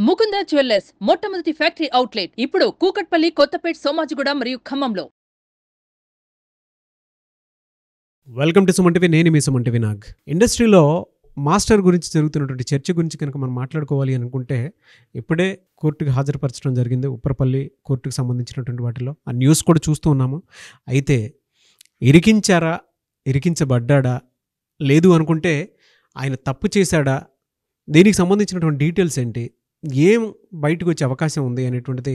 Mukunda jewellers మొట్టమొదటి factory outlet ఇప్పుడు కూకట్పల్లి, కొత్తపేట్, సోమాజిగూడ మరియు ఖమ్మంలో. Welcome to Suman TV. నేను మీ సుమన్ టీవీ నాగ్. ఇండస్ట్రీలో మాస్టర్ గురించి జరుగుతున్నటువంటి చర్చ గురించి కనుక మనం మాట్లాడుకోవాలి అనుకుంటే ఇప్పుడే కోర్టుకు హాజరుపరచడం జరిగింది. ఉప్పరపల్లి కోర్టుకు సంబంధించినటువంటి వాటిలో ఆ న్యూస్ కూడా చూస్తూ ఉన్నాము. అయితే ఇరికించారా, ఇరికించబడ్డా, లేదు అనుకుంటే ఆయన తప్పు చేశాడా, దీనికి సంబంధించినటువంటి డీటెయిల్స్ ఏంటి, ఏం బయటకు వచ్చే అవకాశం ఉంది అనేటువంటిది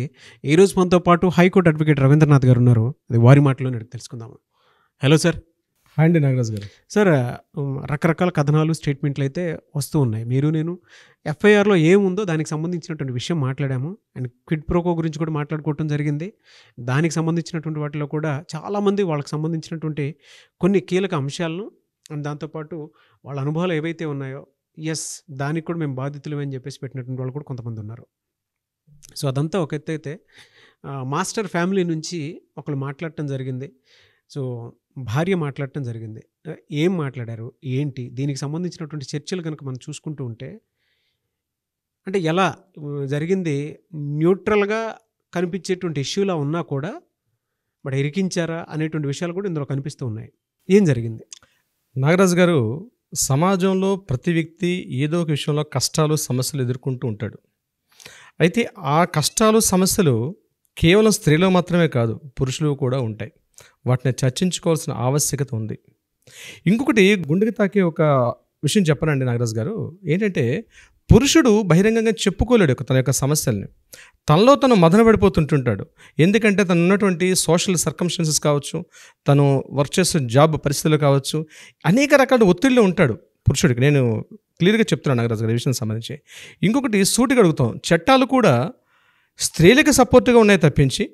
ఈరోజు మనతో పాటు హైకోర్టు అడ్వకేట్ రవీంద్రనాథ్ గారు ఉన్నారు. అది వారి మాటలోనే తెలుసుకుందాము. Hello sir. హాయ్ అండి నాగరాజ్ గారు. సార్, రకరకాల కథనాలు, స్టేట్మెంట్లు అయితే వస్తూ ఉన్నాయి. మీరు నేను ఎఫ్ఐఆర్లో ఏముందో దానికి సంబంధించినటువంటి విషయం మాట్లాడాము. అండ్ క్విడ్ ప్రోకో గురించి కూడా మాట్లాడుకోవటం జరిగింది. దానికి సంబంధించినటువంటి వాటిలో కూడా చాలామంది వాళ్ళకి సంబంధించినటువంటి కొన్ని కీలక అంశాలను అండ్ దాంతోపాటు వాళ్ళ అనుభవాలు ఏవైతే ఉన్నాయో, ఎస్ దానికి కూడా మేము బాధితులు అని చెప్పేసి పెట్టినటువంటి వాళ్ళు కూడా కొంతమంది ఉన్నారు. సో అదంతా ఒక ఎత్తు అయితే, మాస్టర్ ఫ్యామిలీ నుంచి ఒకళ్ళు మాట్లాడటం జరిగింది. సో భార్య మాట్లాడటం జరిగింది. ఏం మాట్లాడారు, ఏంటి, దీనికి సంబంధించినటువంటి చర్చలు కనుక మనం చూసుకుంటూ ఉంటే, అంటే ఎలా జరిగింది న్యూట్రల్గా కనిపించేటువంటి ఇష్యూలా ఉన్నా కూడా బట్ ఇరికించారా అనేటువంటి విషయాలు కూడా ఇందులో కనిపిస్తూ ఉన్నాయి. ఏం జరిగింది నాగరాజ్ గారు? సమాజంలో ప్రతి వ్యక్తి ఏదో ఒక విషయంలో కష్టాలు, సమస్యలు ఎదుర్కొంటూ ఉంటాడు. అయితే ఆ కష్టాలు, సమస్యలు కేవలం స్త్రీలో మాత్రమే కాదు, పురుషులు కూడా ఉంటాయి. వాటిని చర్చించుకోవాల్సిన ఆవశ్యకత ఉంది. ఇంకొకటి గుండెకి తాకే ఒక విషయం చెప్పనండి నాగరాజ్ గారు. ఏంటంటే, పురుషుడు బహిరంగంగా చెప్పుకోలేడు తన యొక్క సమస్యల్ని. తనలో తను మదనపడిపోతుంటుంటాడు. ఎందుకంటే తను ఉన్నటువంటి సోషల్ సర్కమ్స్టాన్సెస్ కావచ్చు, తను వర్క్ చేసే జాబ్ పరిస్థితులు కావచ్చు, అనేక రకాల ఒత్తిడిలో ఉంటాడు పురుషుడికి. నేను క్లియర్గా చెప్తున్నాను నాగరాజ్ గారు ఈ విషయం సంబంధించి. ఇంకొకటి సూటిగా అడుగుతాం, చట్టాలు కూడా స్త్రీలకు సపోర్ట్గా ఉన్నాయి తప్పించి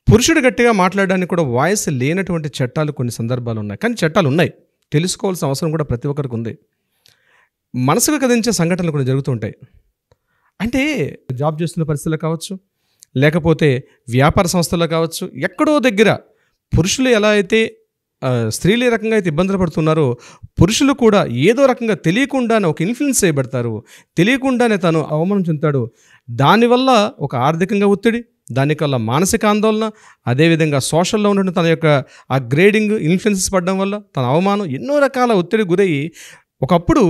పురుషుడు గట్టిగా మాట్లాడడానికి కూడా వాయిస్ లేనటువంటి చట్టాలు కొన్ని సందర్భాలు ఉన్నాయి. కానీ చట్టాలు ఉన్నాయి, తెలుసుకోవాల్సిన అవసరం కూడా ప్రతి ఒక్కరికి ఉంది. మనసుకు కదించే సంఘటనలు కూడా జరుగుతూ ఉంటాయి. అంటే జాబ్ చేస్తున్న పరిస్థితులు కావచ్చు, లేకపోతే వ్యాపార సంస్థల్లో కావచ్చు, ఎక్కడో దగ్గర పురుషులు ఎలా అయితే స్త్రీలు ఏ రకంగా అయితే ఇబ్బందులు పడుతున్నారో, పురుషులు కూడా ఏదో రకంగా తెలియకుండానే ఒక ఇన్ఫ్లుయెన్స్ చేయబడతారు. తెలియకుండానే తను అవమానం చెందుతాడు. దానివల్ల ఒక ఆర్థికంగా ఒత్తిడి, దానివల్ల మానసిక ఆందోళన, అదేవిధంగా సోషల్లో ఉన్న తన యొక్క ఆ గ్రేడింగ్ ఇన్ఫ్లుయెన్సెస్ పడడం వల్ల తన అవమానం, ఎన్నో రకాల ఒత్తిడి గురయ్యి ఒకప్పుడు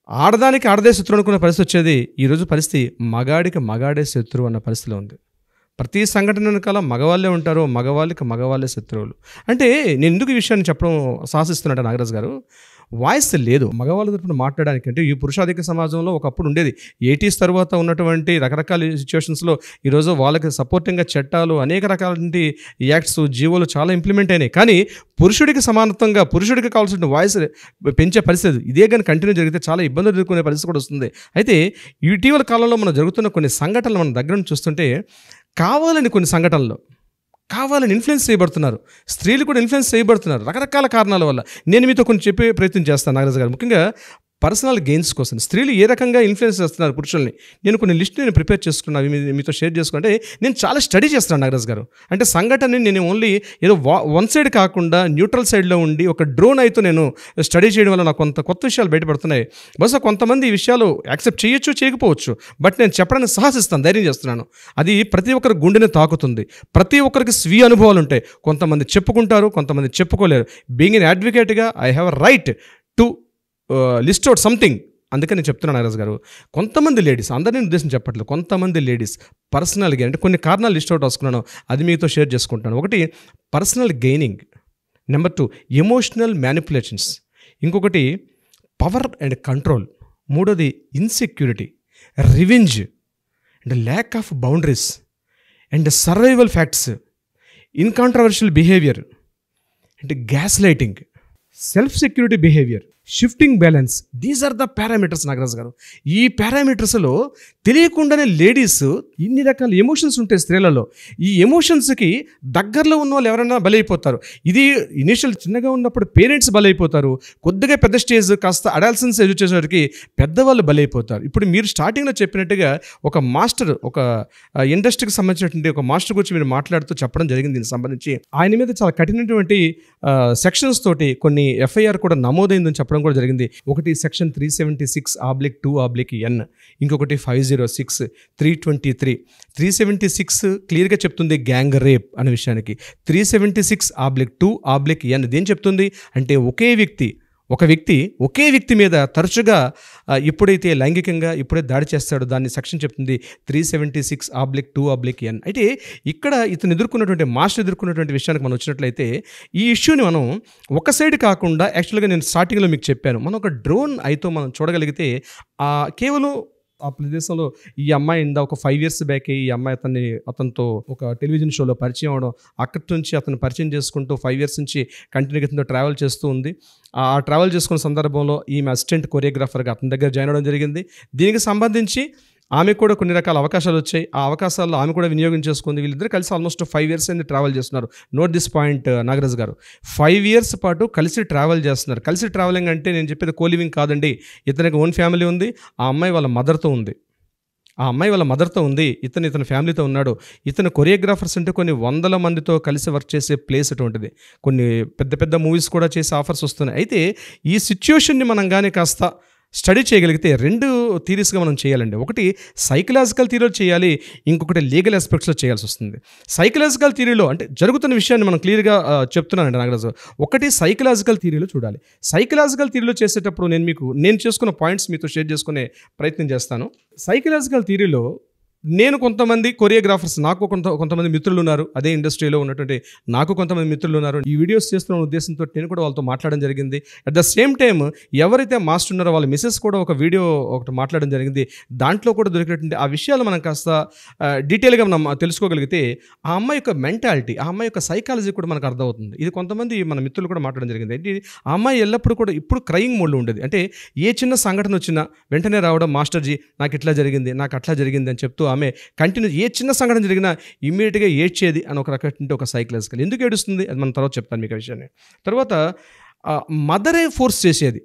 ఆడదానికి ఆడదే శత్రువు అనుకున్న పరిస్థితి వచ్చేది. ఈరోజు పరిస్థితి మగాడికి మగాడే శత్రువు అన్న పరిస్థితిలో ఉంది. ప్రతి సంఘటన వెనకాల మగవాళ్ళే ఉంటారు, మగవాళ్ళకి మగవాళ్ళే శత్రువులు. అంటే నేను ఎందుకు ఈ విషయాన్ని చెప్పడం సాహసిస్తున్నట్టు నాగరాజ్ గారు, వాయిస్ లేదు మగవాళ్ళ తరపున మాట్లాడడానికి. అంటే ఈ పురుషాధిక సమాజంలో ఒకప్పుడు ఉండేది. 80s తర్వాత ఉన్నటువంటి రకరకాల సిచ్యువేషన్స్లో ఈరోజు వాళ్ళకి సపోర్టింగ్గా చట్టాలు, అనేక రకాల యాక్ట్స్, జీవోలు చాలా ఇంప్లిమెంట్ అయినాయి. కానీ పురుషుడికి సమానత్వంగా, పురుషుడికి కావాల్సిన వాయిస్ పెంచే పరిస్థితి ఇదే కానీ కంటిన్యూ జరిగితే చాలా ఇబ్బందులు ఎదుర్కొనే పరిస్థితి కూడా వస్తుంది. అయితే ఇటీవల కాలంలో మనం జరుగుతున్న కొన్ని సంఘటనలు మన దగ్గర నుంచి చూస్తుంటే, కావాలని కొన్ని సంఘటనలు కావాలని ఇన్ఫ్లుయెన్స్ చేయబడుతున్నారు. స్త్రీలు కూడా ఇన్ఫ్లుయెన్స్ చేయబడుతున్నారు రకరకాల కారణాల వల్ల. నేను మీతో కొన్ని చెప్పే ప్రయత్నం చేస్తాను నాగరాజ్ గారు. ముఖ్యంగా పర్సనల్ గెయిన్స్ కోసం స్త్రీలు ఏ రకంగా ఇన్ఫ్లుయెన్స్ చేస్తున్నారు పురుషుల్ని, నేను కొన్ని లిస్ట్ నేను ప్రిపేర్ చేసుకున్నాను, మీతో షేర్ చేసుకుంటే నేను చాలా స్టడీ చేస్తున్నాను నాగరాజ్ గారు. అంటే సంఘటనని నేను ఓన్లీ ఏదో వన్ సైడ్ కాకుండా న్యూట్రల్ సైడ్లో ఉండి ఒక డ్రోన్ అయితే నేను స్టడీ చేయడం వల్ల నాకు కొంత కొత్త విషయాలు బయటపడుతున్నాయి. బహుశా కొంతమంది ఈ విషయాలు యాక్సెప్ట్ చేయొచ్చు, చేయకపోవచ్చు, బట్ నేను చెప్పడానికి సాహసిస్తాను, ధైర్యం చేస్తున్నాను. అది ప్రతి ఒక్కరి గుండెని తాకుతుంది. ప్రతి ఒక్కరికి స్వీయ అనుభవాలు ఉంటాయి. కొంతమంది చెప్పుకుంటారు, కొంతమంది చెప్పుకోలేరు. బీయింగ్ ఎన్ అడ్వకేట్గా I have a right to list out something. అందుకని నేను చెప్తున్నాను నాగరాజ్ గారు, కొంతమంది లేడీస్, అందరినీ ఉద్దేశం చెప్పట్లేదు, కొంతమంది లేడీస్ పర్సనల్గా అంటే కొన్ని కారణాలు లిస్ట్ అవుట్ వస్తున్నాను, అది మీతో షేర్ చేసుకుంటాను. ఒకటి personal gaining, number 2 emotional manipulations, ఇంకొకటి పవర్ అండ్ కంట్రోల్, మూడోది insecurity, revenge and lack of boundaries and survival facts, incontroversial behaviour and gas lighting, self security behaviour, shifting balance. These are the parameters Nagaraj garu. ఈ పారామీటర్స్లో తెలియకుండానే ladies ఇన్ని రకాల emotions ఉంటాయి స్త్రీలలో. ఈ ఎమోషన్స్కి దగ్గరలో ఉన్న వాళ్ళు ఎవరైనా బలైపోతారు. ఇది ఇనిషియల్ చిన్నగా ఉన్నప్పుడు పేరెంట్స్ బలైపోతారు, కొద్దిగా పెద్ద స్టేజ్ కాస్త అడాల్సెన్స్ ఏజ్ వచ్చేసరికి పెద్దవాళ్ళు బలైపోతారు. ఇప్పుడు మీరు స్టార్టింగ్లో చెప్పినట్టుగా ఒక మాస్టర్, ఒక ఇండస్ట్రీకి సంబంధించినటువంటి ఒక మాస్టర్ గురించి మీరు మాట్లాడుతూ చెప్పడం జరిగింది. దీనికి సంబంధించి ఆయన మీద చాలా కఠినటువంటి సెక్షన్స్ తోటి కొన్ని ఎఫ్ఐఆర్ కూడా నమోదైందని చెప్పడం చెప్పడం కూడా జరిగింది. ఒకటి సెక్షన్ 376/2/N, ఇంకొకటి 506, 323. 376 క్లియర్గా చెప్తుంది గ్యాంగ్ రేప్ అనే విషయానికి. 376/2/N దేని చెప్తుంది అంటే ఒక వ్యక్తి ఒకే వ్యక్తి మీద తరచుగా ఎప్పుడైతే లైంగికంగా ఎప్పుడైతే దాడి చేస్తాడో దాన్ని సెక్షన్ చెప్తుంది 376/2/N. అయితే ఇక్కడ ఇతను మాస్టర్ ఎదుర్కొన్నటువంటి విషయానికి మనం వచ్చినట్లయితే ఈ ఇష్యూని మనం ఒక సైడ్ కాకుండా యాక్చువల్గా నేను స్టార్టింగ్లో మీకు చెప్పాను, మనం ఒక డ్రోన్ ఐతో మనం చూడగలిగితే కేవలం ఆ ప్రదేశంలో ఈ అమ్మాయి ఒక 5 years బ్యాక్ ఈ అమ్మాయి అతనితో ఒక టెలివిజన్ షోలో పరిచయం అవడం, అక్కడి నుంచి అతను పరిచయం చేసుకుంటూ 5 years నుంచి కంటిన్యూగా అతనితో ట్రావెల్ చేస్తూ ఉంది. ఆ ట్రావెల్ చేసుకున్న సందర్భంలో ఈమె అసిస్టెంట్ కొరియోగ్రాఫర్గా అతని దగ్గర జాయిన్ అవ్వడం జరిగింది. దీనికి సంబంధించి ఆమెకు కూడా కొన్ని రకాల అవకాశాలు వచ్చాయి. ఆ అవకాశాల్లో ఆమె కూడా వినియోగం చేసుకుంది. వీళ్ళిద్దరు కలిసి ఆల్మోస్ట్ 5 years అయింది ట్రావెల్ చేస్తున్నారు. నోట్ దిస్ పాయింట్ నాగరాజ్ గారు, 5 years పాటు కలిసి ట్రావెల్ చేస్తున్నారు. కలిసి ట్రావెలింగ్ అంటే నేను చెప్పేది కోలివింగ్ కాదండి. ఇతనికి ఓన్ ఫ్యామిలీ ఉంది, ఆ అమ్మాయి వాళ్ళ మదర్తో ఉంది. ఇతని ఫ్యామిలీతో ఉన్నాడు. ఇతను కొరియోగ్రాఫర్స్ అంటే కొన్ని 100 మందితో కలిసి వర్క్ చేసే ప్లేస్ అటువంటిది. కొన్ని పెద్ద పెద్ద మూవీస్ కూడా చేసే ఆఫర్స్ వస్తున్నాయి. అయితే ఈ సిచ్యుయేషన్ని మనం కానీ కాస్త స్టడీ చేయగలిగితే 2 థీరీస్గా మనం చేయాలండి. ఒకటి సైకలాజికల్ థీరీలో చేయాలి, ఇంకొకటి లీగల్ ఆస్పెక్ట్స్లో చేయాల్సి వస్తుంది. సైకలాజికల్ థీరీలో అంటే జరుగుతున్న విషయాన్ని మనం క్లియర్గా చెప్తున్నానండి నాగరాజు. ఒకటి సైకలాజికల్ థీరీలో చూడాలి. సైకలాజికల్ థీరీలో చేసేటప్పుడు నేను చేసుకున్న పాయింట్స్ మీతో షేర్ చేసుకునే ప్రయత్నం చేస్తాను. సైకలాజికల్ థీరీలో నేను కొంతమంది కొరియోగ్రాఫర్స్, నాకు కొంతమంది మిత్రులు ఉన్నారు, అదే ఇండస్ట్రీలో ఉన్నటువంటి నాకు కొంతమంది మిత్రులు ఉన్నారు. ఈ వీడియోస్ చేస్తున్న ఉద్దేశంతో నేను కూడా వాళ్ళతో మాట్లాడడం జరిగింది. అట్ ద సేమ్ టైం ఎవరైతే మాస్టర్ ఉన్నారో వాళ్ళ మిస్సెస్ కూడా ఒక వీడియో మాట్లాడడం జరిగింది. దాంట్లో కూడా దొరికినటువంటి ఆ విషయాలు మనం కాస్త డీటెయిల్గా మనం తెలుసుకోగలిగితే ఆ అమ్మాయి యొక్క మెంటాలిటీ, ఆ అమ్మాయి యొక్క సైకాలజీ కూడా మనకు అర్థమవుతుంది. ఇది కొంతమంది మన మిత్రులు కూడా మాట్లాడడం జరిగింది. అంటే ఆ అమ్మాయి ఎల్లప్పుడూ కూడా ఇప్పుడు క్రయింగ్ మోడ్లో ఉండేది. అంటే ఏ చిన్న సంఘటన వచ్చినా వెంటనే రావడం, మాస్టర్జీ నాకు ఇట్లా జరిగింది, నాకు అట్లా జరిగింది అని చెప్తూ ఆమె కంటిన్యూ ఏ చిన్న సంఘటన జరిగినా ఇమ్మీడియట్గా ఏడ్చేది అని ఒక రకం ఒక సైకలాజికల్. ఎందుకు ఏడుస్తుంది అది మనం తర్వాత చెప్తాను మీకు ఆ విషయాన్ని. తర్వాత మదరే ఫోర్స్ చేసేది,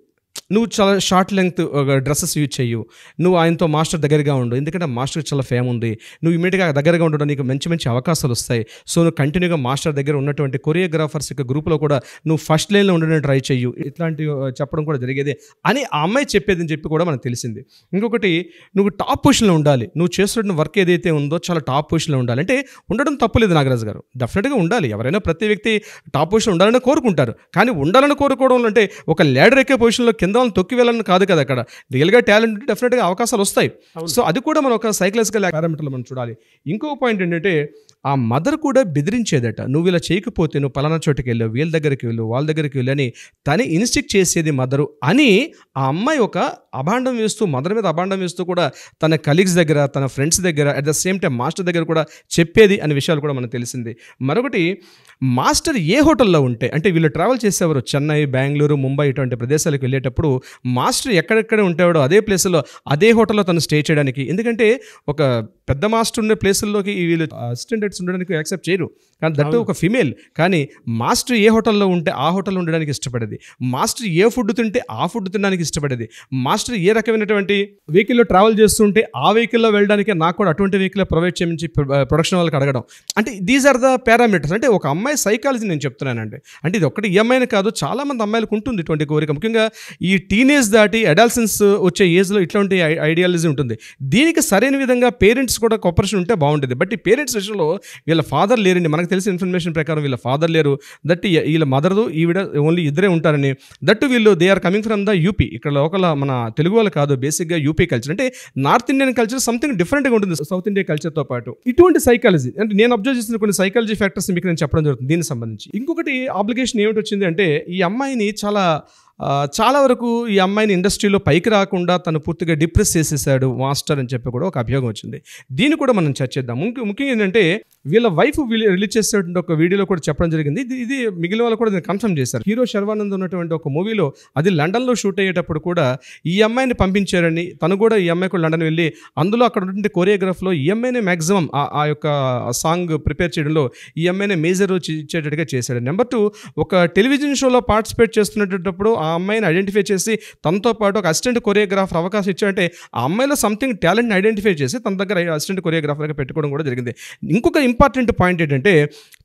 నువ్వు చాలా షార్ట్ లెంగ్త్ డ్రెస్సెస్ యూజ్ చేయు, నువ్వు ఆయనతో మాస్టర్ దగ్గరగా ఉండు, ఎందుకంటే మాస్టర్ చాలా ఫేమ్ ఉంది, నువ్వు ఇమీడియట్గా దగ్గరగా ఉండడం నీకు మంచి అవకాశాలు వస్తాయి. సో నువ్వు కంటిన్యూగా మాస్టర్ దగ్గర ఉన్నటువంటి కొరియోగ్రాఫర్స్ యొక్క గ్రూప్లో కూడా నువ్వు ఫస్ట్ లైన్లో ఉండడానికి ట్రై చేయు, ఇట్లాంటివి చెప్పడం కూడా జరిగేది అని ఆ అమ్మాయి చెప్పేది అని చెప్పి కూడా మనకు తెలిసింది. ఇంకొకటి, నువ్వు టాప్ పొజిషన్లో ఉండాలి, నువ్వు చేస్తున్న వర్క్ ఏదైతే ఉందో చాలా టాప్ పొజిషన్లో ఉండాలి. అంటే ఉండడం తప్పులేదు నాగరాజు గారు, డెఫినెట్గా ఉండాలి. ఎవరైనా ప్రతి వ్యక్తి టాప్ పొజిషన్ ఉండాలని కోరుకుంటారు. కానీ ఉండాలని కోరుకోవడం అంటే ఒక లీడర్ ఎక్కే పొజిషన్లో కింద తొక్కి వెళ్ళాలని కాదు కదా. అక్కడ రియల్గా టాలెంట్ ఉంటే డెఫినెట్గా అవకాశాలు వస్తాయి. సో అది కూడా మనం ఒక సైకలాజికల్ పారామీటర్లో మనం చూడాలి. ఇంకో పాయింట్ ఏంటంటే ఆ మదర్ కూడా బెదిరించేదట, నువ్వు ఇలా చేయకపోతే నువ్వు పలానా చోటుకి వెళ్ళు, వీళ్ళ దగ్గరికి వెళ్ళు, వాళ్ళ దగ్గరికి వెళ్ళు అని తని ఇన్స్టిక్ట్ చేసేది మదరు అని ఆ అమ్మాయి ఒక అభాండం వేస్తూ, మదర్ మీద అభాండం వేస్తూ కూడా తన కలీగ్స్ దగ్గర, తన ఫ్రెండ్స్ దగ్గర, at the same time master దగ్గర కూడా చెప్పేది అనే విషయాలు కూడా మనకు తెలిసింది. మరొకటి, మాస్టర్ ఏ హోటల్లో ఉంటే, అంటే వీళ్ళు ట్రావెల్ చేసేవారు చెన్నై, బెంగళూరు, ముంబై ఇటువంటి ప్రదేశాలకు వెళ్ళేటప్పుడు మాస్టర్ ఎక్కడెక్కడ ఉంటాడో అదే ప్లేస్లో అదే హోటల్లో తను స్టే చేయడానికి, ఎందుకంటే ఒక పెద్ద మాస్టర్ ఉండే ప్లేసుల్లోకి వీళ్ళు అసిస్టెంట్స్ ఉండడానికి యాక్సెప్ట్ చేయరు. కానీ దట్టు ఒక ఫీమేల్, కానీ మాస్టర్ ఏ హోటల్లో ఉంటే ఆ హోటల్లో ఉండడానికి ఇష్టపడేది, మాస్టర్ ఏ ఫుడ్ తింటే ఆ ఫుడ్ తినడానికి ఇష్టపడేది, మాస్టర్ ఏ రకమైనటువంటి వెహికల్లో ట్రావెల్ చేస్తుంటే ఆ వెహికల్లో వెళ్ళడానికి నాకు కూడా అటువంటి వెహికల్ ప్రొవైడ్ చేయమని ప్రొడక్షన్ వాళ్ళకి అడగడం. అంటే దీస్ ఆర్ ద పారామీటర్స్. అంటే ఒక అమ్మాయి సైకాలజీ నేను చెప్తున్నానండి. అంటే ఇది ఒక్కటి ఈ అమ్మాయిని కాదు, చాలామంది అమ్మాయిలకు ఉంటుంది ఇటువంటి కోరిక. ముఖ్యంగా ఈ టీనేజ్ దాటి అడాల్సెన్స్ వచ్చే ఏజ్లో ఇట్లాంటి ఐడియాలజీ ఉంటుంది. దీనికి సరైన విధంగా పేరెంట్స్ కూడా కోఆపరేషన్ ఉంటే బాగుంటుంది. బట్ ఈ పేరెంట్స్ విషయంలో వీళ్ళ ఫాదర్ లేరండి. మనకు తెలిసిన ఇన్ఫర్మేషన్ ప్రకారం వీళ్ళ ఫాదర్ లేరు. దట్ వీళ్ళ మదర్దు ఈవిడ ఓన్లీ ఇద్దరే ఉంటారని. దట్టు వీళ్ళు they are coming from the UP. ఇక్కడ లోకల్ మన తెలుగు వాళ్ళు కాదు, బేసిక్గా యూపీ కల్చర్. అంటే నార్త్ ఇండియన్ కల్చర్ సంథింగ్ డిఫరెంట్గా ఉంటుంది సౌత్ ఇండియా కల్చర్తో పాటు. ఇటువంటి సైకాలజీ అంటే నేను అబ్జర్వ్ చేసిన కొన్ని సైకాలజీ ఫ్యాక్టర్స్ మీకు నేను చెప్పడం జరుగుతుంది దీనికి సంబంధించి. ఇంకొకటి అప్లికేషన్ ఏమిటి వచ్చింది అంటే, ఈ అమ్మాయిని చాలా వరకు ఈ అమ్మాయిని ఇండస్ట్రీలో పైకి రాకుండా తను పూర్తిగా డిప్రెస్ చేసేసాడు మాస్టర్ అని చెప్పి కూడా ఒక అభియోగం వచ్చింది. దీన్ని కూడా మనం చర్చిద్దాం. ముఖ్యంగా ఏంటంటే వీళ్ళ వైఫ్ రిలీజ్ చేసేటువంటి ఒక వీడియోలో కూడా చెప్పడం జరిగింది. ఇది మిగిలిన వాళ్ళు కూడా కన్ఫర్మ్ చేశారు. హీరో శర్వానంద్ ఉన్నటువంటి ఒక మూవీలో, అది లండన్లో షూట్ అయ్యేటప్పుడు కూడా ఈ అమ్మాయిని పంపించారని, తను కూడా ఈ అమ్మాయి కూడా లండన్ వెళ్ళి అందులో అక్కడ ఉన్నటువంటి కొరియోగ్రాఫ్లో ఈ అమ్మాయినే మ్యాక్సిమం ఆ యొక్క సాంగ్ ప్రిపేర్ చేయడంలో ఈ అమ్మాయినే మేజర్ ఇచ్చేటట్టుగా చేశాడు. నెంబర్ 2, ఒక టెలివిజన్ షోలో పార్టిసిపేట్ చేస్తున్నప్పుడు ఆ అమ్మాయిని ఐడెంటిఫై చేసి తనతో పాటు ఒక అసిస్టెంట్ కొరియోగ్రాఫర్ అవకాశం ఇచ్చాడంటే ఆ అమ్మాయిలో సంథింగ్ టాలెంట్ని ఐడెంటిఫై చేసి తన దగ్గర అసిస్టెంట్ కొరియోగ్రాఫర్గా పెట్టుకోవడం కూడా జరిగింది. ఇంకొక ఇంపార్టెంట్ పాయింట్ ఏంటంటే,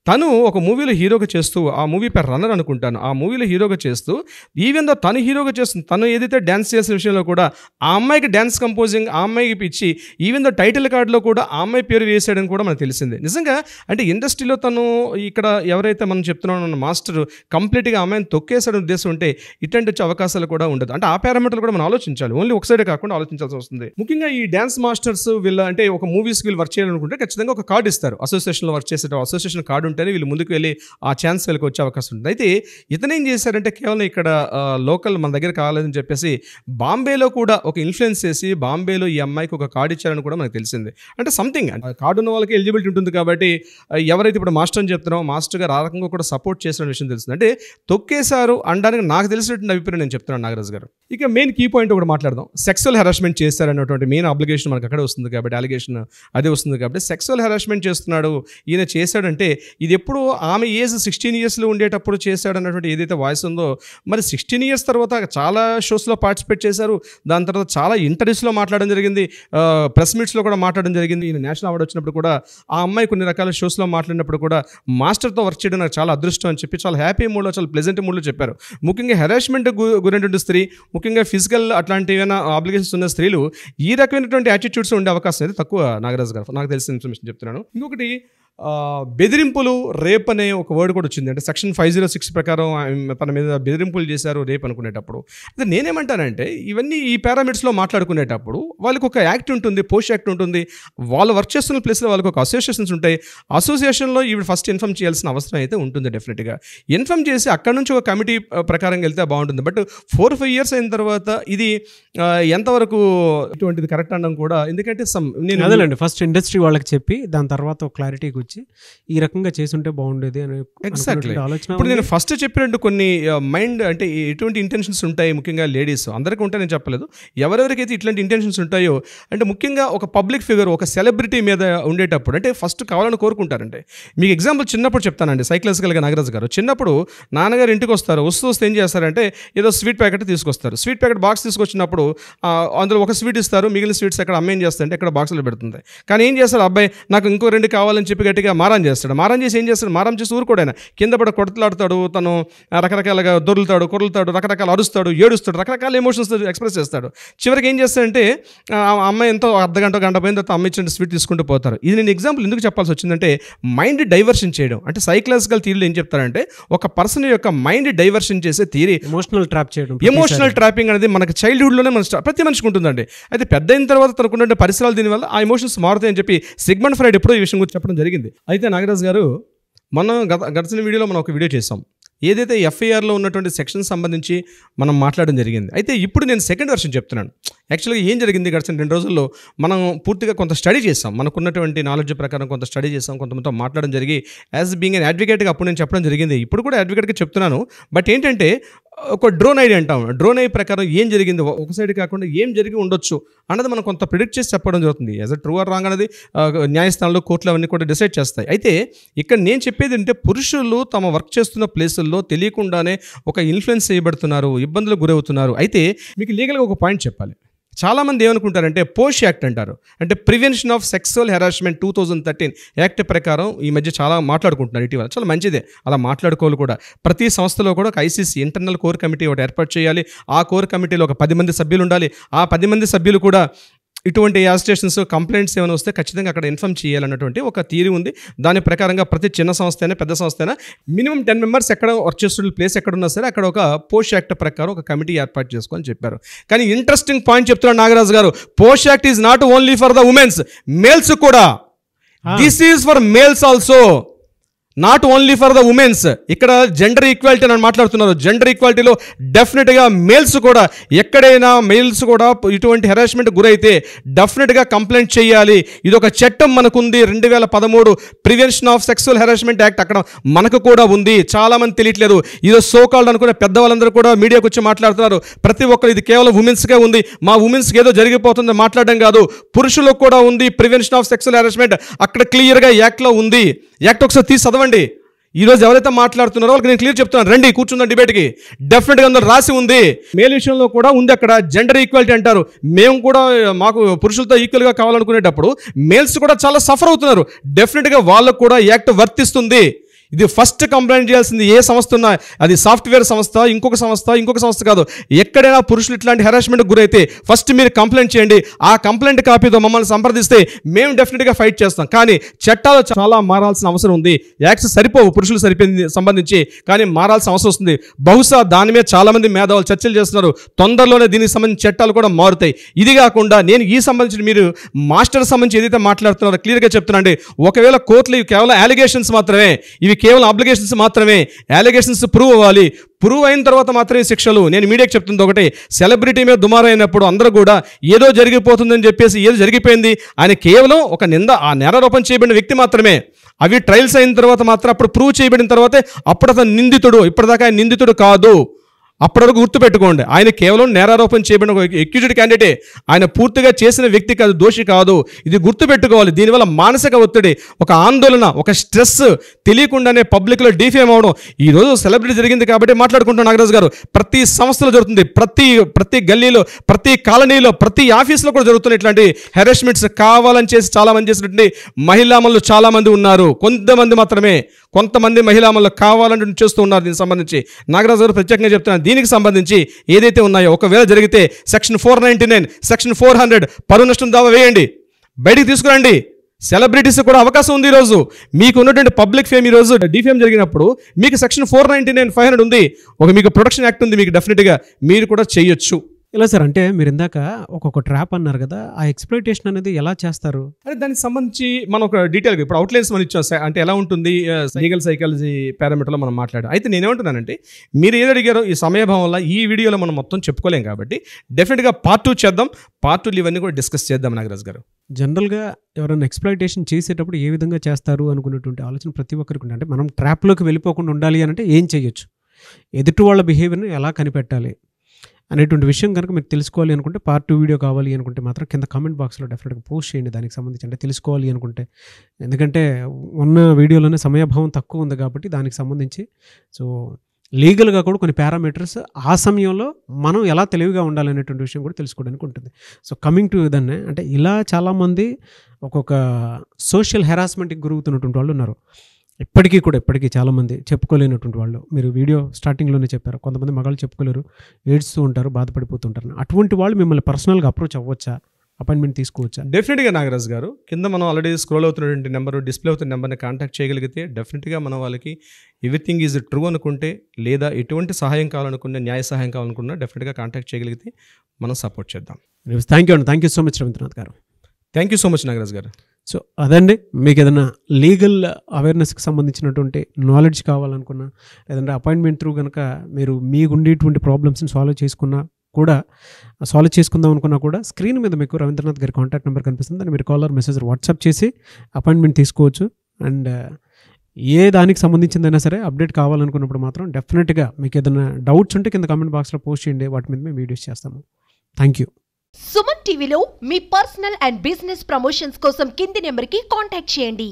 తను ఒక మూవీలో హీరోగా చేస్తూ, ఆ మూవీ పేరు రన్నర్ అనుకుంటాను, ఆ మూవీలో హీరోగా చేస్తూ ఈవెన్ దో తను హీరోగా చేస్తుంది, తను ఏదైతే డ్యాన్స్ చేసిన విషయంలో కూడా ఆ అమ్మాయికి డ్యాన్స్ కంపోజింగ్ ఆ అమ్మాయికి ఇచ్చి ఈవెన్ దో టైటిల్ కార్డులో కూడా ఆ అమ్మాయి పేరు వేసాడని కూడా మనకు తెలిసింది. నిజంగా అంటే ఇండస్ట్రీలో తను ఇక్కడ ఎవరైతే మనం చెప్తున్నామో మాస్టర్ కంప్లీట్గా ఆ అమ్మాయిని తొక్కేసాడని ఉద్దేశం ఉంటే ఇట్లాంటి వచ్చే అవకాశాలు కూడా ఉండదు. అంటే ఆ పారామీటర్లు కూడా మనం ఆలోచించాలి, ఓన్లీ ఒక సైడే కాకుండా ఆలోచించాల్సి వస్తుంది. ముఖ్యంగా ఈ డ్యాన్స్ మాస్టర్స్ వీళ్ళ అంటే ఒక మూవీస్కి వీళ్ళు వర్క్ చేయాలనుకుంటే ఖచ్చితంగా ఒక కార్డు ఇస్తారు, అసోసియేషన్లో వర్క్ చేసే అసోసియేషన్ కార్డు ఉంటేనే వీళ్ళు ముందుకు వెళ్ళి ఆ ఛాన్స్ వీళ్ళకి వచ్చే అవకాశం ఉంటుంది. అయితే ఇతనేం చేశారంటే కేవలం ఇక్కడ లోకల్ మన దగ్గర కావాలని చెప్పేసి బాంబేలో కూడా ఒక ఇన్ఫ్లుయెన్స్ చేసి బాంబేలో ఈ అమ్మాయికి ఒక కార్డు ఇచ్చారని కూడా మనకు తెలిసింది. అంటే సంథింగ్ కార్డు ఉన్న వాళ్ళకి ఎలిజిబిలిటీ ఉంటుంది కాబట్టి ఎవరైతే ఇప్పుడు మాస్టర్ అని చెప్తున్నారో మాస్టర్ గారు ఆ రకంగా కూడా సపోర్ట్ చేసిన విషయం తెలుస్తుంది. అంటే తొక్కేశారు అనడానికి నాకు తెలిసినటువంటి అభిప్రాయం నేను చెప్తున్నాను నాగరాజు గారు. ఇక మెయిన్ కీ పాయింట్ ఒకటి మాట్లాడదాం. సెక్సువల్ హెరాస్మెంట్ చేశారన్నటువంటి మెయిన్ అబ్లిగేషన్ మనకు అక్కడే వస్తుంది కాబట్టి, అలిగేషన్ అదే వస్తుంది కాబట్టి సెక్సువల్ హెరాస్మెంట్ చేస్తున్నాడు ఈయన చేశాడంటే ఇది ఎప్పుడు ఆమె ఏజ్ 16 ఇయర్స్లో ఉండేటప్పుడు చేశాడన్నటువంటి ఏదైతే వాయిస్ ఉందో, మరి 16 ఇయర్స్ తర్వాత చాలా షోస్లో పార్టిసిపేట్ చేశారు, దాని తర్వాత చాలా ఇంటర్వ్యూస్లో మాట్లాడడం జరిగింది, ప్రెస్ మీట్స్లో కూడా మాట్లాడడం జరిగింది. ఈయన నేషనల్ అవార్డు వచ్చినప్పుడు కూడా ఆ అమ్మాయి కొన్ని రకాల షోస్లో మాట్లాడినప్పుడు కూడా మాస్టర్తో వర్క్ చేయడం నాకు చాలా అదృష్టం అని చెప్పి చాలా హ్యాపీ మూడ్లో, చాలా ప్లెజెంట్ మూడ్లో చెప్పారు. ముఖ్యంగా హెరాస్మెంట్ గురైనటువంటి స్త్రీ, ముఖ్యంగా ఫిజికల్ అట్లాంటి ఏమైనా ఆబ్లిగేషన్స్ ఉన్న స్త్రీలు ఈ రకమైనటువంటి యాటిట్యూడ్స్ ఉండే అవకాశం అయితే తక్కువ నాగరాజు గారు, నాకు తెలిసిన ఇన్ఫర్మేషన్ చెప్తున్నాను. ఇంకొకటి బెదిరింపులు, రేప్ అనే ఒక వర్డ్ కూడా వచ్చింది. అంటే సెక్షన్ 506 ప్రకారం తన మీద బెదిరింపులు చేశారు రేప్ అనుకునేటప్పుడు. అయితే నేనేమంటానంటే ఇవన్నీ ఈ పారామీటర్స్లో మాట్లాడుకునేటప్పుడు వాళ్ళకి ఒక యాక్ట్ ఉంటుంది, పోస్ట్ యాక్ట్ ఉంటుంది, వాళ్ళు వర్క్ చేస్తున్న ప్లేస్లో వాళ్ళకి ఒక అసోసియేషన్స్ ఉంటాయి. అసోసియేషన్లో ఈవిడ ఫస్ట్ ఇన్ఫార్మ్ చేయాల్సిన అవసరం అయితే ఉంటుంది. డెఫినెట్గా ఇన్ఫార్మ్ చేసి అక్కడ నుంచి ఒక కమిటీ ప్రకారం వెళ్తే బాగుంటుంది. బట్ 4-5 ఇయర్స్ అయిన తర్వాత ఇది ఎంతవరకు ఇటువంటిది కరెక్ట్ అనడం కూడా, ఎందుకంటే నేను అదేనండి ఫస్ట్ ఇండస్ట్రీ వాళ్ళకి చెప్పి దాని తర్వాత ఒక క్లారిటీకి వచ్చి ఈ రకంగా చేసుంటే బాగుండేది అని ఎగ్జాక్ట్లీ ఆలోచన. ఇప్పుడు నేను ఫస్ట్ చెప్పినట్టు కొన్ని మైండ్ అంటే ఎటువంటి ఇంటెన్షన్స్ ఉంటాయి ముఖ్యంగా లేడీస్ అందరికీ ఉంటాయి, నేను చెప్పలేదు, ఎవరెవరికైతే ఇట్లాంటి ఇంటెన్షన్స్ ఉంటాయో అంటే ముఖ్యంగా ఒక పబ్లిక్ ఫిగర్ ఒక సెలబ్రిటీ మీద ఉండేటప్పుడు అంటే ఫస్ట్ కావాలని కోరుకుంటారంటే. మీకు ఎగ్జాంపుల్ చిన్నప్పుడు చెప్తానండి, సైకలాజికల్గా నాగరాజు గారు. చిన్నప్పుడు నాన్నగారు ఇంటికి వస్తారు, వస్తూ ఏం చేస్తారంటే ఏదో స్వీట్ ప్యాకెట్ తీసుకొస్తారు. స్వీట్ ప్యాకెట్ బాక్స్ తీసుకొచ్చినప్పుడు అందులో ఒక స్వీట్ ఇస్తారు, మిగిలిన స్వీట్స్ ఎక్కడ అమ్మ ఏం చేస్తారంటే ఎక్కడ బాక్సులో పెడుతుంది. కానీ ఏం చేస్తారు అబ్బాయి నాకు ఇంకో 2 కావాలని చెప్పి గట్టిగా మారం చేస్తాడు. మారం చేసి ఏం చేస్తాడు, మారం చేసి ఊరుకోడైనా కింద పడి కొడతలాడుతాడు, తను రకరకాలుగా దొరులుతాడు, కొరలుతాడు, రకరకాల అరుస్తాడు, ఏడుస్తాడు, రకరకాల ఎమోషన్స్ ఎక్స్ప్రెస్ చేస్తాడు. చివరికి ఏం చేస్తాడంటే ఆ అమ్మాయి ఎంతో అర్ధగంట గంట పోయిన తర్వాత అమ్మ ఇచ్చిన స్వీట్ తీసుకుంటూ పోతారు. ఇది నేను ఎగ్జాంపుల్ ఎందుకు చెప్పాల్సి వచ్చిందంటే మైండ్ డైవర్షన్ చేయడం. అంటే సైకలాజికల్ థియరీలో ఏం చెప్తారంటే ఒక పర్సన్ యొక్క మైండ్ డైవర్షన్ చేసే థియరీ ఎమోషనల్ ట్రాప్ చేయడం. ఎమోషనల్ ట్రాపింగ్ అనేది మనకు చైల్డ్హుడ్లోనే మన ప్రతి మనిషికి ఉంటుందండి. అయితే పెద్ద అయిన తర్వాత తనకున్న పరిసరాలు దీనివల్ల ఆ ఎమోషన్స్ మారుతాయని చెప్పి సిగ్మండ్ ఫ్రైడ్ ఎప్పుడో ఈ విషయం గురించి చెప్పడం జరిగింది. అయితే నాగరాజు గారు మనం గడిచిన వీడియోలో మనం ఒక వీడియో చేసాం, ఏదైతే ఎఫ్ఐఆర్లో ఉన్నటువంటి సెక్షన్ సంబంధించి మనం మాట్లాడడం జరిగింది. అయితే ఇప్పుడు నేను సెకండ్ వెర్షన్ చెప్తున్నాను. యాక్చువల్గా ఏం జరిగింది గడిచిన 2 రోజుల్లో మనం పూర్తిగా కొంత స్టడీ చేసాం, మనకున్నటువంటి నాలెడ్జ్ ప్రకారం కొంత స్టడీ చేసాం, కొంతమందితో మాట్లాడడం జరిగి యాజ్ బీయింగ్ అన్ అడ్వకేట్గా అప్పుడు నేను చెప్పడం జరిగింది, ఇప్పుడు కూడా అడ్వకేట్గా చెప్తున్నాను. బట్ ఏంటంటే ఒక డ్రోన్ ఐడి అంటాం, డ్రోన్ ఐ ప్రకారం ఏం జరిగింది, ఒక సైడ్ కాకుండా ఏం జరిగి ఉండొచ్చు అన్నది మనం కొంత ప్రిడిక్ట్ చేసి చెప్పడం జరుగుతుంది. As a true or wrong అనేది న్యాయస్థానాలు, కోర్టులు అవన్నీ కూడా డిసైడ్ చేస్తాయి. అయితే ఇక్కడ నేను చెప్పేది ఏంటంటే పురుషులు తమ వర్క్ చేస్తున్న ప్లేసుల్లో తెలియకుండానే ఒక ఇన్ఫ్లుయెన్స్ చేయబడుతున్నారు, ఇబ్బందులకు గురవుతున్నారు. అయితే మీకు లీగల్గా ఒక పాయింట్ చెప్పాలి. చాలామంది ఏమనుకుంటారంటే పోష్ యాక్ట్ అంటారు, అంటే prevention of sexual harassment 2013 act ప్రకారం ఈ మధ్య చాలా మాట్లాడుకుంటున్నారు ఇటీవల. చాలా మంచిదే, అలా మాట్లాడుకోవాలి కూడా. ప్రతి సంస్థలో కూడా ఒక ఐసీసీ ఇంటర్నల్ కోర్ కమిటీ ఒకటి ఏర్పాటు చేయాలి. ఆ కోర్ కమిటీలో ఒక 10 మంది సభ్యులు ఉండాలి. ఆ 10 మంది సభ్యులు కూడా ఇటువంటి యాజిటేషన్స్, కంప్లైంట్స్ ఏమైనా వస్తే ఖచ్చితంగా అక్కడ ఇన్ఫార్మ్ చేయాలన్నటువంటి ఒక థియరీ ఉంది. దాని ప్రకారంగా ప్రతి చిన్న సంస్థ అయినా పెద్ద సంస్థ అయినా మినిమం 10 మెంబర్స్ ఎక్కడ వర్క్ చేస్తున్న ప్లేస్ ఎక్కడున్నా సరే అక్కడ ఒక పోష్ యాక్ట్ ప్రకారం ఒక కమిటీ ఏర్పాటు చేసుకోని చెప్పారు. కానీ ఇంట్రెస్టింగ్ పాయింట్ చెప్తున్నాడు Nagaraju garu, POSH act is not only for the womens, males కూడా. This is for males also, not only for the womens. ఇక్కడ జెండర్ ఈక్వాలిటీ అని మాట్లాడుతున్నారు. జెండర్ ఈక్వాలిటీలో డెఫినెట్గా మేల్స్ కూడా, ఎక్కడైనా మేల్స్ కూడా ఇటువంటి హెరాస్మెంట్ గురైతే డెఫినెట్గా కంప్లైంట్ చేయాలి. ఇది ఒక చట్టం మనకుంది, 2013 prevention of sexual harassment act అక్కడ మనకు కూడా ఉంది. చాలామంది తెలియట్లేదు. ఇది సోకాల్డ్ అనుకునే పెద్దవాళ్ళందరూ కూడా మీడియాకు వచ్చి మాట్లాడుతున్నారు. ప్రతి ఒక్కరు ఇది కేవలం ఉమెన్స్కే ఉంది, మా ఉమెన్స్కి ఏదో జరిగిపోతుంది మాట్లాడడం కాదు, పురుషులకు కూడా ఉంది ప్రివెన్షన్ ఆఫ్ సెక్సువల్ హెరాస్మెంట్. అక్కడ క్లియర్గా యాక్ట్లో ఉంది. యాక్ట్ ఒకసారి తీసి చదవండి. ఈరోజు ఎవరైతే మాట్లాడుతున్నారో వాళ్ళకి నేను క్లియర్ చెప్తున్నాను, రండి కూర్చుందాం డిబేట్కి. డెఫినెట్గా అందరూ రాసి ఉంది, మేల్ విషయంలో కూడా ఉంది. అక్కడ జెండర్ ఈక్వాలిటీ అంటారు. మేము కూడా మాకు పురుషులతో ఈక్వల్గా కావాలనుకునేటప్పుడు మేల్స్ కూడా చాలా సఫర్ అవుతున్నారు. డెఫినెట్గా వాళ్ళకు కూడా యాక్ట్ వర్తిస్తుంది. ఇది ఫస్ట్ కంప్లైంట్ చేయాల్సింది ఏ సంస్థ ఉన్నా, అది సాఫ్ట్వేర్ సంస్థ, ఇంకొక సంస్థ కాదు. ఎక్కడైనా పురుషులు ఇట్లాంటి హెరాస్మెంట్కి గురైతే ఫస్ట్ మీరు కంప్లైంట్ చేయండి. ఆ కంప్లైంట్ కాపీతో మమ్మల్ని సంప్రదిస్తే మేము డెఫినెట్గా ఫైట్ చేస్తాం. కానీ చట్టాలు చాలా మారాల్సిన అవసరం ఉంది. యాక్ట్స్ సరిపోవు పురుషులు సంబంధించి, కానీ మారాల్సిన అవసరం వస్తుంది. బహుశా దాని మీద చాలామంది మేధావులు చర్చలు చేస్తున్నారు. తొందరలోనే దీనికి సంబంధించిన చట్టాలు కూడా మారుతాయి. ఇది కాకుండా నేను ఈ సంబంధించిన మీరు మాస్టర్ సంబంధించి ఏదైతే మాట్లాడుతున్నారో క్లియర్గా చెప్తున్నాండి. ఒకవేళ కోర్టులు ఇవి కేవలం అలిగేషన్స్ మాత్రమే, ఇవి కేవలం అబ్లిగేషన్స్ మాత్రమే. అలిగేషన్స్ ప్రూవ్ అవ్వాలి. ప్రూవ్ అయిన తర్వాత మాత్రమే శిక్షలు. నేను మీడియాకి చెప్తుంది ఒకటే, సెలబ్రిటీ మీద దుమారైనప్పుడు అందరూ కూడా ఏదో జరిగిపోతుందని చెప్పేసి ఏదో జరిగిపోయింది ఆయన కేవలం ఒక ఆ నేరారోపణ చేయబడిన వ్యక్తి మాత్రమే. అవి ట్రయల్స్ అయిన తర్వాత మాత్రం అప్పుడు ప్రూవ్ చేయబడిన తర్వాతే అప్పుడు అతను నిందితుడు. ఇప్పటిదాకా ఆయన నిందితుడు కాదు. అప్పటి వరకు గుర్తుపెట్టుకోండి, ఆయన కేవలం నేరారోపణ చేయబడిన ఒక ఎక్యూజ్డ్ క్యాండిడేటే. ఆయన పూర్తిగా చేసిన వ్యక్తి కాదు, దోషి కాదు. ఇది గుర్తుపెట్టుకోవాలి. దీనివల్ల మానసిక ఒత్తిడి, ఒక ఆందోళన, ఒక స్ట్రెస్ తెలియకుండానే పబ్లిక్లో డిఫేమ్ అవడం. ఈరోజు సెలబ్రిటీ జరిగింది కాబట్టి మాట్లాడుకుంటున్నాం నాగరాజు గారు. ప్రతి సంస్థలో జరుగుతుంది, ప్రతి గల్లీలో, ప్రతి కాలనీలో, ప్రతి ఆఫీస్లో కూడా జరుగుతున్నాయి ఇట్లాంటి హెరాస్మెంట్స్. కావాలని చేసి చాలామంది చేసినటువంటి మహిళామణులు చాలామంది ఉన్నారు. కొంతమంది మహిళామణులు కావాలని చేస్తూ ఉన్నారు. దీనికి సంబంధించి నాగరాజు గారు ప్రత్యేకంగా చెప్తున్నారు. దీనికి సంబంధించి ఏదైతే ఉన్నాయో ఒకవేళ జరిగితే సెక్షన్ 499, సెక్షన్ 400 పరువు నష్టం దావా వేయండి, బయటికి తీసుకురండి. సెలబ్రిటీస్ కూడా అవకాశం ఉంది. ఈరోజు మీకు ఉన్నటువంటి పబ్లిక్ ఫేమ్ ఈరోజు డిఫేమ్ జరిగినప్పుడు మీకు సెక్షన్ 499, 500 ఉంది. మీకు ప్రొటెక్షన్ యాక్ట్ ఉంది. మీకు డెఫినెట్గా మీరు కూడా చేయొచ్చు. ఇలా సార్, అంటే మీరు ఇందాక ఒక్కొక్క ట్రాప్ అన్నారు కదా, ఆ ఎక్స్‌ప్లాయిటేషన్ అనేది ఎలా చేస్తారు? అంటే దానికి సంబంధించి మనం ఒక డీటెయిల్గా ఇప్పుడు అవుట్లైన్స్ మనం ఇచ్చాం. అంటే ఎలా ఉంటుంది లీగల్ సైకాలజీ పారామీటర్లో మనం మాట్లాడాం. అయితే నేనేమంటున్నానంటే మీరు ఏదో అడిగారో ఈ సమయభావం వల్ల ఈ వీడియోలో మనం మొత్తం చెప్పుకోలేం కాబట్టి డెఫినెట్గా పార్ట్ 2 చేద్దాం. పార్ట్ 2 ఇవన్నీ కూడా డిస్కస్ చేద్దాం నాగరాజ్ గారు. జనరల్గా ఎవరైనా ఎక్స్‌ప్లాయిటేషన్ చేసేటప్పుడు ఏ విధంగా చేస్తారు అనుకునేటువంటి ఆలోచన ప్రతి ఒక్కరికి ఉంటుంది. అంటే మనం ట్రాప్లోకి వెళ్ళిపోకుండా ఉండాలి అని అంటే ఏం చేయొచ్చు, ఎదుటి వాళ్ళ బిహేవియర్ని ఎలా కనిపెట్టాలి అనేటువంటి విషయం కనుక మీరు తెలుసుకోవాలి అనుకుంటే, పార్ట్ 2 వీడియో కావాలి అనుకుంటే మాత్రం కింద కామెంట్ బాక్స్లో డెఫినెట్గా పోస్ట్ చేయండి. దానికి సంబంధించి అంటే తెలుసుకోవాలి అనుకుంటే, ఎందుకంటే ఉన్న వీడియోలోనే సమయభావం తక్కువ ఉంది కాబట్టి దానికి సంబంధించి సో లీగల్గా కూడా కొన్ని పారామీటర్స్ ఆ సమయంలో మనం ఎలా తెలివిగా ఉండాలనేటువంటి విషయం కూడా తెలుసుకోవడానికి ఉంటుంది. సో కమింగ్ టు దాన్ని అంటే ఇలా చాలామంది ఒక్కొక్క సోషల్ హెరాస్మెంట్కి గురవుతున్నటువంటి వాళ్ళు ఉన్నారు. ఇప్పటికీ చాలామంది చెప్పుకోలేనటువంటి వాళ్ళు. మీరు వీడియో స్టార్టింగ్లోనే చెప్పారు, కొంతమంది మగాళ్ళు చెప్పుకోలేరు, ఏడుస్తూ ఉంటారు, బాధపడిపోతుంటారు. అటువంటి వాళ్ళు మిమ్మల్ని పర్సనల్గా అప్రోచ్ అవ్వచ్చా, అపాయింట్మెంట్ తీసుకోవచ్చా? డెఫినెట్గా నాగరాజ్ గారు, కింద మనం ఆల్రెడీ స్క్రోల్ అవుతున్నటువంటి నెంబర్, డిస్ప్లే అవుతున్న నెంబర్ని కాంటాక్ట్ చేయగలిగితే డెఫినెట్గా మనం వాళ్ళకి ఎవ్రీథింగ్ ఈజ్ ట్రూ అనుకుంటే, లేదా ఎటువంటి సహాయం కావాలనుకున్నా, న్యాయ సహాయం కావాలనుకున్నా డెఫినెట్గా కాంటాక్ట్ చేయగలిగితే మనం సపోర్ట్ చేద్దాం. Thank you so much Ravindranath garu. Thank you so much Nagaraj garu. So అదండి, మీకు ఏదైనా లీగల్ అవేర్నెస్కి సంబంధించినటువంటి నాలెడ్జ్ కావాలనుకున్నా, లేదంటే అపాయింట్మెంట్ త్రూ కనుక మీరు మీకు ఉండేటువంటి ప్రాబ్లమ్స్ని సాల్వ్ చేసుకుందాం అనుకున్నా కూడా స్క్రీన్ మీద మీకు రవీంద్రనాథ్ గారి కాంటాక్ట్ నెంబర్ కనిపిస్తుంది. దాన్ని మీరు కాల్ ఆర్ మెసేజ్ వాట్సాప్ చేసి అపాయింట్మెంట్ తీసుకోవచ్చు. అండ్ ఏ దానికి సంబంధించిందైనా సరే అప్డేట్ కావాలనుకున్నప్పుడు మాత్రం డెఫినెట్గా మీకు ఏదైనా డౌట్స్ ఉంటే కింద కామెంట్ బాక్స్లో పోస్ట్ చేయండి, వాటి మీద మేము వీడియోస్ చేస్తాము. Thank you. సుమన్ టీవీలో మీ పర్సనల్ అండ్ బిజినెస్ ప్రమోషన్స్ కోసం కింది నెంబర్కి కాంటాక్ట్ చేయండి.